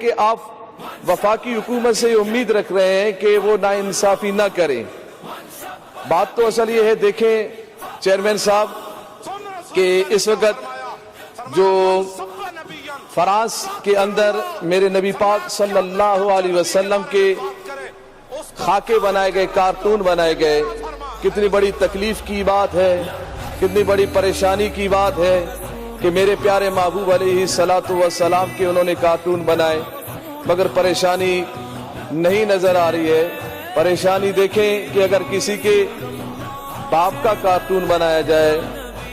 کہ آپ وفاقی حکومت سے امید رکھ رہے ہیں کہ وہ ناانصافی نہ کریں. بات تو اصل یہ ہے، دیکھیں چیئرمین صاحب کہ اس وقت جو فرانس کے اندر میرے نبی پاک صلی اللہ علیہ وسلم کے خاکے بنائے گئے، کارٹون بنائے گئے، کتنی بڑی تکلیف کی بات ہے، کتنی بڑی پریشانی کی بات ہے کہ میرے پیارے محبوب علیہ الصلوۃ والسلام کے انہوں نے کارٹون بنائے، مگر پریشانی نہیں نظر آ رہی ہے. پریشانی دیکھیں کہ اگر کسی کے باپ کا کارٹون بنایا جائے،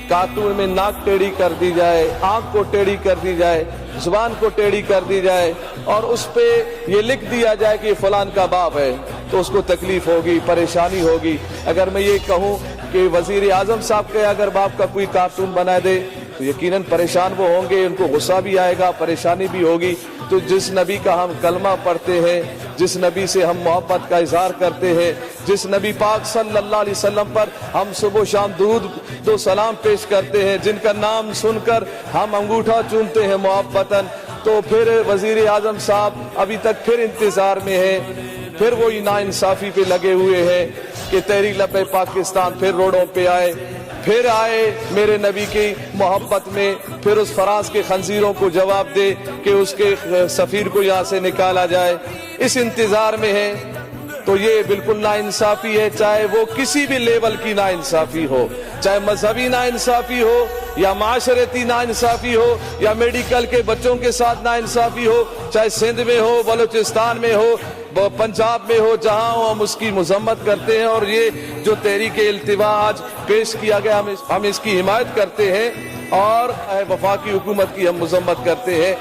کارٹون میں ناک ٹیڑھی کر دی جائے، آنکھ کو ٹیڑھی کر دی جائے، زبان کو ٹیڑھی کر دی جائے اور اس پہ یہ لکھ دیا جائے کہ فلان کا باپ ہے، تو اس کو تکلیف ہوگی، پریشانی ہوگی. اگر میں یہ کہوں کہ وزیر اعظم صاحب کے اگر باپ کا کوئی کارٹون بنا دے تو یقیناً پریشان وہ ہوں گے، ان کو غصہ بھی آئے گا، پریشانی بھی ہوگی. تو جس نبی کا ہم کلمہ پڑھتے ہیں، جس نبی سے ہم محبت کا اظہار کرتے ہیں، جس نبی پاک صلی اللہ علیہ وسلم پر ہم صبح و شام درود و سلام پیش کرتے ہیں، جن کا نام سن کر ہم انگوٹھا چومتے ہیں محبتاً، تو پھر وزیر اعظم صاحب ابھی تک پھر انتظار میں ہے، پھر وہی ناانصافی پہ لگے ہوئے ہیں کہ تحریک لبیک پاکستان پھر روڈوں پہ آئے، پھر آئے میرے نبی کی محبت میں، پھر اس فرانس کے خنزیروں کو جواب دے کہ اس کے سفیر کو یہاں سے نکالا جائے. اس انتظار میں ہے. تو یہ بالکل ناانصافی ہے، چاہے وہ کسی بھی لیول کی ناانصافی ہو، چاہے مذہبی ناانصافی ہو یا معاشرتی ناانصافی ہو یا میڈیکل کے بچوں کے ساتھ ناانصافی ہو، چاہے سندھ میں ہو، بلوچستان میں ہو، پنجاب میں ہو، جہاں ہو ہم اس کی مذمت کرتے ہیں. اور یہ جو تحریک التوا آج پیش کیا گیا ہم اس کی حمایت کرتے ہیں اور وفاقی حکومت کی ہم مذمت کرتے ہیں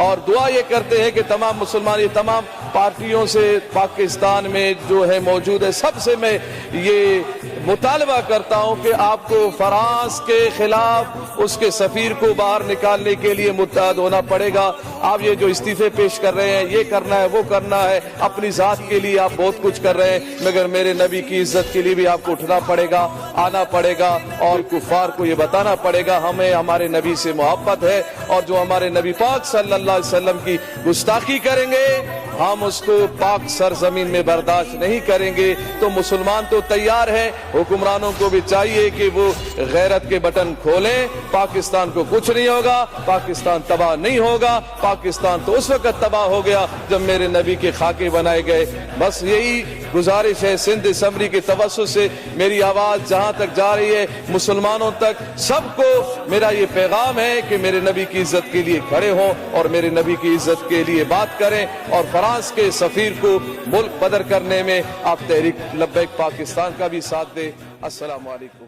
اور دعا یہ کرتے ہیں کہ تمام مسلمان، یہ تمام پارٹیوں سے پاکستان میں جو ہے موجود ہے، سب سے میں یہ مطالبہ کرتا ہوں کہ آپ کو فرانس کے خلاف اس کے سفیر کو باہر نکالنے کے لیے متحد ہونا پڑے گا. آپ یہ جو استعفے پیش کر رہے ہیں، یہ کرنا ہے، وہ کرنا ہے، اپنی ذات کے لیے آپ بہت کچھ کر رہے ہیں، مگر میرے نبی کی عزت کے لیے بھی آپ کو اٹھنا پڑے گا، آنا پڑے گا اور کفار کو یہ بتانا پڑے گا ہمیں ہمارے نبی سے محبت ہے، اور جو ہمارے نبی پاک صلی اللہ علیہ وسلم کی گستاخی کریں گے ہم اس کو پاک سرزمین میں برداشت نہیں کریں گے. تو مسلمان تو تیار ہیں، حکمرانوں کو بھی چاہیے کہ وہ غیرت کے بٹن کھولیں. پاکستان کو کچھ نہیں ہوگا، پاکستان تباہ نہیں ہوگا. پاکستان تو اس وقت تباہ ہو گیا جب میرے نبی کے خاکے بنائے گئے. بس یہی گزارش ہے سندھ اسمبلی کے توسط سے، میری آواز جہاں تک جا رہی ہے مسلمانوں تک، سب کو میرا یہ پیغام ہے کہ میرے نبی کی عزت کے لیے کھڑے ہوں اور میرے نبی کی عزت کے لیے بات کریں اور فرانس کے سفیر کو ملک بدر کرنے میں آپ تحریک لبیک پاکستان کا بھی ساتھ دیں. السلام علیکم.